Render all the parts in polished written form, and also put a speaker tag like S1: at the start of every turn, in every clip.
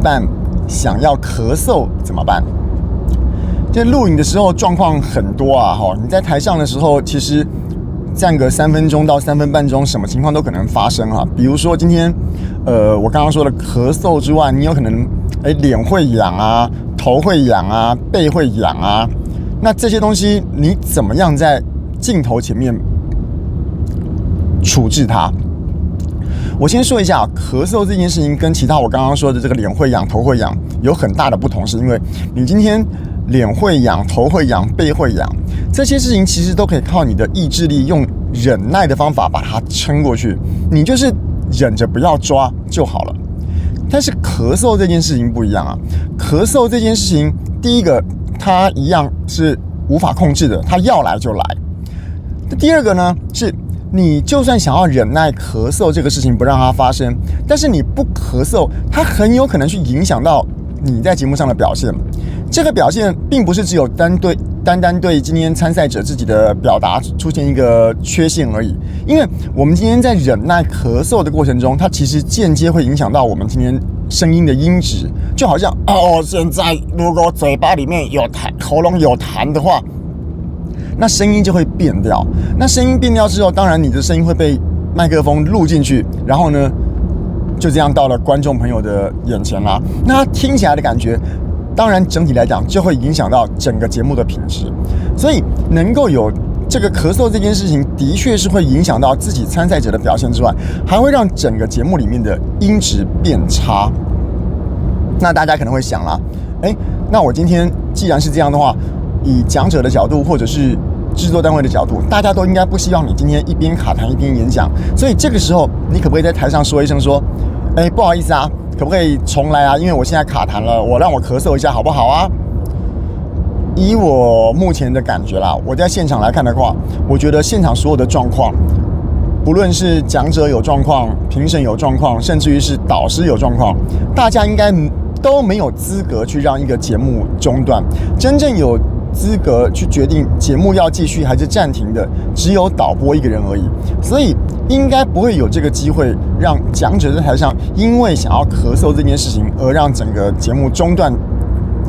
S1: 半想要咳嗽怎么办？这录影的时候状况很多啊，你在台上的时候，其实站个3分钟到3分半钟，什么情况都可能发生啊。比如说今天，我刚刚说的咳嗽之外，你有可能脸会痒啊，头会痒啊，背会痒啊。那这些东西你怎么样在镜头前面处置它？我先说一下，咳嗽这件事情跟其他我刚刚说的这个脸会痒、头会痒有很大的不同，是因为你今天脸会痒、头会痒、背会痒，这些事情其实都可以靠你的意志力，用忍耐的方法把它撑过去。你就是忍着不要抓就好了。但是咳嗽这件事情不一样啊，咳嗽这件事情，第一个它一样是无法控制的，它要来就来。第二个呢是，你就算想要忍耐咳嗽这个事情不让它发生，但是你不咳嗽，它很有可能去影响到你在节目上的表现。这个表现并不是只有单单对今天参赛者自己的表达出现一个缺陷而已，因为我们今天在忍耐咳嗽的过程中，它其实间接会影响到我们今天声音的音质。就好像现在如果嘴巴里面有痰，喉咙有痰的话，那声音就会变调。那声音变调之后，当然你的声音会被麦克风录进去，然后呢，就这样到了观众朋友的眼前啦。那听起来的感觉，当然整体来讲就会影响到整个节目的品质。所以能够有这个咳嗽这件事情，的确是会影响到自己参赛者的表现之外，还会让整个节目里面的音质变差。那大家可能会想啦，那我今天既然是这样的话，以讲者的角度或者是制作单位的角度，大家都应该不希望你今天一边卡痰一边演讲。所以这个时候，你可不可以在台上说一声说，不好意思啊，可不可以重来啊？因为我现在卡痰了，让我咳嗽一下好不好啊？以我目前的感觉啦，我在现场来看的话，我觉得现场所有的状况，不论是讲者有状况、评审有状况，甚至于是导师有状况，大家应该都没有资格去让一个节目中断。真正有资格去决定节目要继续还是暂停的，只有导播一个人而已。所以应该不会有这个机会让讲者在台上因为想要咳嗽这件事情而让整个节目中断，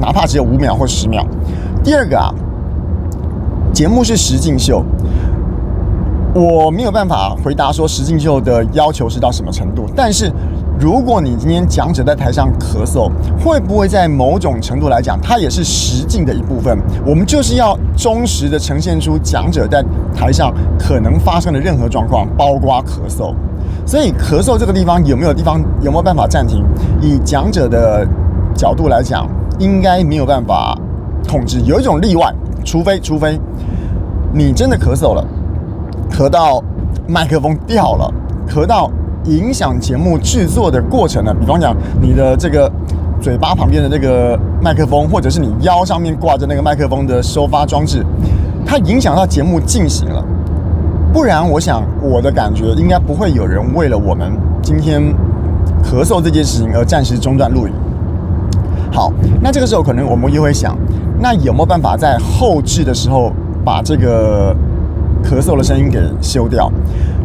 S1: 哪怕只有5秒或10秒。第二个啊，节目是实境秀，我没有办法回答说实境秀的要求是到什么程度，但是如果你今天讲者在台上咳嗽，会不会在某种程度来讲，它也是实境的一部分？我们就是要忠实的呈现出讲者在台上可能发生的任何状况，包括咳嗽。所以咳嗽这个地方有没有办法暂停？以讲者的角度来讲，应该没有办法控制。有一种例外，除非你真的咳嗽了，咳到麦克风掉了，咳到影响节目制作的过程呢，比方讲你的这个嘴巴旁边的这个麦克风，或者是你腰上面挂着那个麦克风的收发装置，它影响到节目进行了。不然我想我的感觉应该不会有人为了我们今天咳嗽这件事情而暂时中断录影。好，那这个时候可能我们又会想，那有没有办法在后制的时候把这个咳嗽的声音给修掉？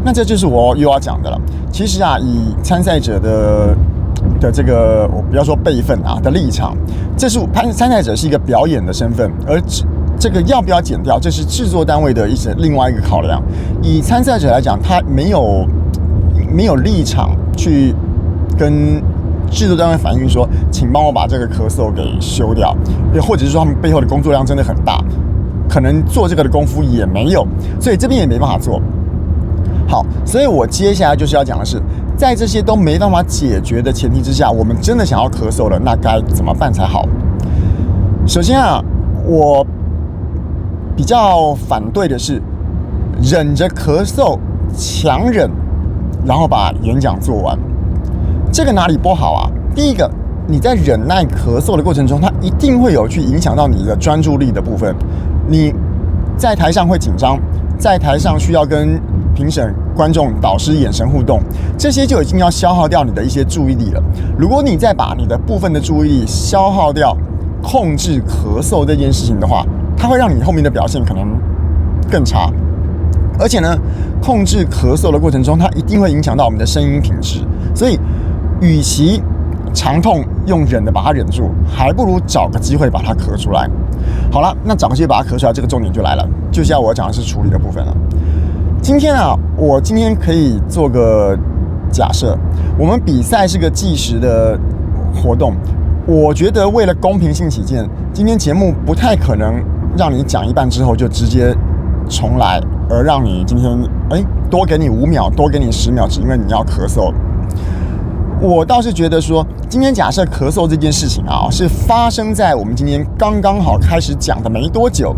S1: 那这就是我又要讲的了。其实啊，以参赛者的这个，我不要说辈分啊的立场，这是参赛者是一个表演的身份，而这个要不要剪掉，这是制作单位的另外一个考量。以参赛者来讲，他没有立场去跟制作单位反映说，请帮我把这个咳嗽给修掉，又或者是说他们背后的工作量真的很大，可能做这个的功夫也没有，所以这边也没办法做。好，所以我接下来就是要讲的是，在这些都没办法解决的前提之下，我们真的想要咳嗽了，那该怎么办才好？首先啊，我比较反对的是忍着咳嗽强忍，然后把演讲做完。这个哪里不好啊？第一个，你在忍耐咳嗽的过程中，它一定会有去影响到你的专注力的部分。你在台上会紧张，在台上需要跟评审、观众、导师眼神互动，这些就已经要消耗掉你的一些注意力了。如果你再把你的部分的注意力消耗掉，控制咳嗽这件事情的话，它会让你后面的表现可能更差。而且呢，控制咳嗽的过程中，它一定会影响到我们的声音品质。所以与其长痛用忍的把它忍住，还不如找个机会把它咳出来。好了，那找个机会把它咳出来，这个重点就来了，就是要我讲的是处理的部分了。我今天可以做个假设，我们比赛是个计时的活动，我觉得为了公平性起见，今天节目不太可能让你讲一半之后就直接重来，而让你今天多给你5秒，多给你10秒，只因为你要咳嗽。我倒是觉得说，今天假设咳嗽这件事情啊，是发生在我们今天刚刚好开始讲的没多久。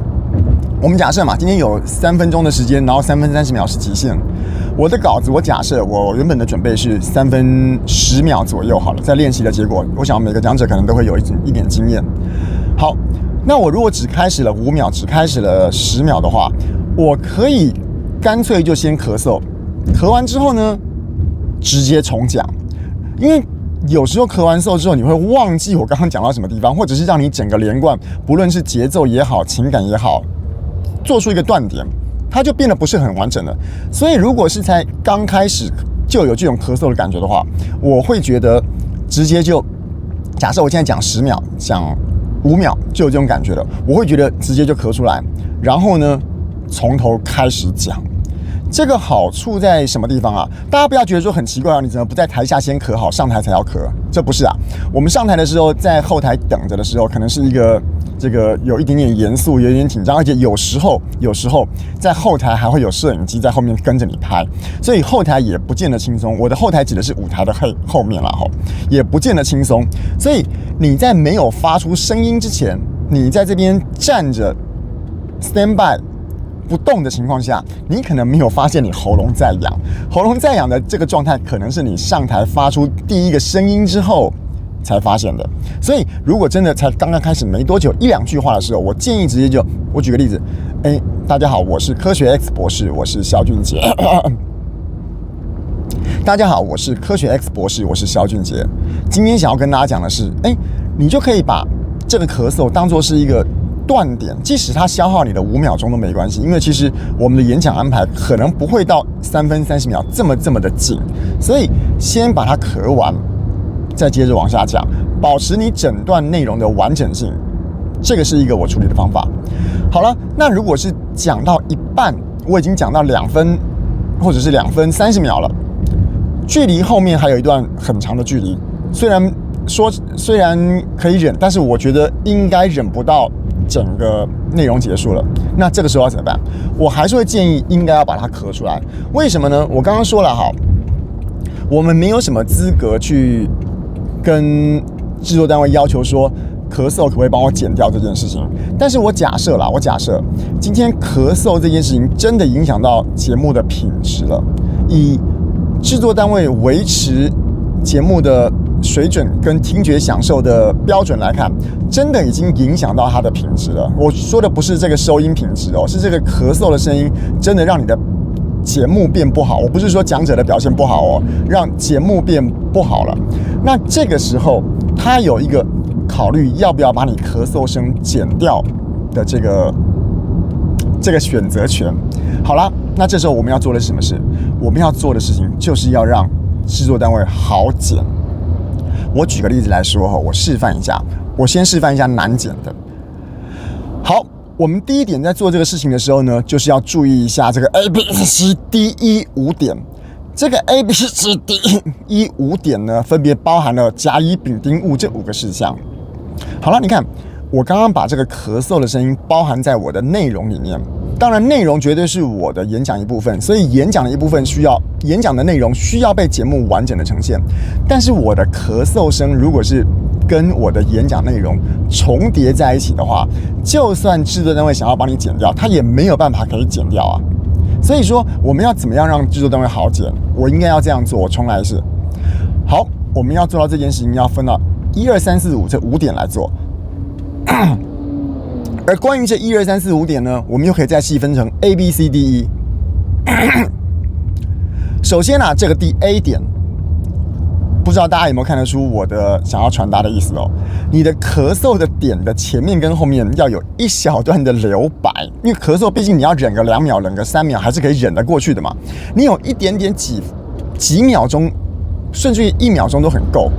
S1: 我们假设嘛，今天有3分钟的时间，然后3分30秒是极限。我的稿子，我假设我原本的准备是3分10秒左右好了，在练习的结果，我想每个讲者可能都会有一点经验。好，那我如果只开始了5秒，只开始了10秒的话，我可以干脆就先咳嗽，咳完之后呢，直接重讲。因为有时候咳完嗽之后，你会忘记我刚刚讲到什么地方，或者是让你整个连贯，不论是节奏也好，情感也好，做出一个断点，它就变得不是很完整了。所以，如果是才刚开始就有这种咳嗽的感觉的话，我会觉得直接就假设我现在讲10秒，讲5秒就有这种感觉了，我会觉得直接就咳出来，然后呢，从头开始讲。这个好处在什么地方啊？大家不要觉得说很奇怪啊，你怎么不在台下先咳好，上台才要咳？这不是啊。我们上台的时候，在后台等着的时候，可能是一个这个有一点点严肃，有一点紧张，而且有时候在后台还会有摄影机在后面跟着你拍，所以后台也不见得轻松。我的后台指的是舞台的后面啦，也不见得轻松。所以你在没有发出声音之前，你在这边站着 stand by。不动的情况下，你可能没有发现你喉咙在痒。喉咙在痒的这个状态，可能是你上台发出第一个声音之后才发现的。所以，如果真的才刚刚开始没多久1、2句话的时候，我建议直接就，我举个例子，大家好，我是科学 X 博士，我是萧俊杰。大家好，我是科学 X 博士，我是萧俊杰。今天想要跟大家讲的是，你就可以把这个咳嗽当作是一个断点，即使它消耗你的5秒钟都没关系，因为其实我们的演讲安排可能不会到3分30秒这么的紧，所以先把它咳完，再接着往下讲，保持你整段内容的完整性，这个是一个我处理的方法。好了，那如果是讲到一半，我已经讲到2分或者是2分30秒了，距离后面还有一段很长的距离，虽然可以忍，但是我觉得应该忍不到整个内容结束了。那这个时候要怎么办？我还是会建议应该要把它咳出来。为什么呢？我刚刚说了，我们没有什么资格去跟制作单位要求说咳嗽可不可以帮我剪掉这件事情。但是我假设今天咳嗽这件事情真的影响到节目的品质了，以制作单位维持节目的水准跟听觉享受的标准来看，真的已经影响到它的品质了。我说的不是这个收音品质是这个咳嗽的声音真的让你的节目变不好。我不是说讲者的表现不好让节目变不好了。那这个时候，他有一个考虑要不要把你咳嗽声剪掉的这个选择权。好了，那这时候我们要做的是什么事？我们要做的事情就是要让制作单位好剪。我举个例子来说我示范一下，我先示范一下难剪的。好，我们第一点在做这个事情的时候呢，就是要注意一下这个 ABCDE 5点。这个 ABCDE 5点呢，分别包含了甲乙丙丁戊这5个事项。好了，你看我刚刚把这个咳嗽的声音包含在我的内容里面。当然，内容绝对是我的演讲一部分，所以演讲的一部分演讲的内容需要被节目完整的呈现。但是我的咳嗽声如果是跟我的演讲内容重叠在一起的话，就算制作单位想要帮你剪掉，他也没有办法可以剪掉啊。所以说，我们要怎么样让制作单位好剪？我应该要这样做。我重来一次。好，我们要做到这件事情，要分到1、2、3、4、5这5点来做。而关于这1、2、3、4、5点呢，我们又可以再细分成 ABCDE。首先这个第 A 点，不知道大家有没有看得出我的想要传达的意思你的咳嗽的点的前面跟后面要有一小段的留白，因为咳嗽毕竟你要忍个2秒、忍个3秒，还是可以忍得过去的嘛。你有一点点几秒钟，甚至于1秒钟都很够。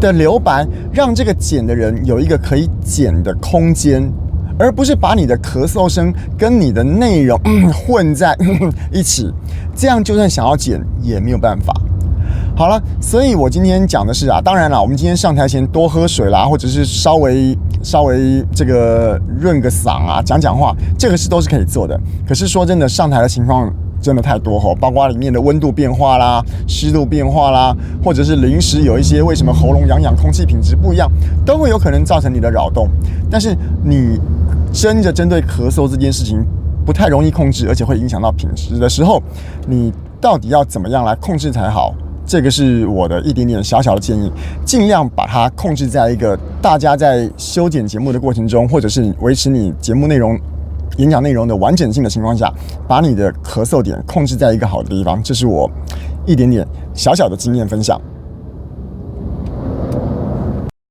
S1: 的留白，让这个剪的人有一个可以剪的空间，而不是把你的咳嗽声跟你的内容混在一起，这样就算想要剪也没有办法。好了，所以我今天讲的是当然了，我们今天上台前多喝水啦，或者是稍微这个润个嗓讲话，这个都是可以做的。可是说真的，上台的情况真的太多包括里面的温度变化啦、湿度变化啦，或者是临时有一些为什么喉咙痒、空气品质不一样，都会有可能造成你的扰动。但是你真的针对咳嗽这件事情不太容易控制，而且会影响到品质的时候，你到底要怎么样来控制才好？这个是我的一点点小小的建议，尽量把它控制在一个大家在修剪节目的过程中，或者是维持你节目内容、演讲内容的完整性的情况下，把你的咳嗽点控制在一个好的地方。这是我一点点小小的经验分享。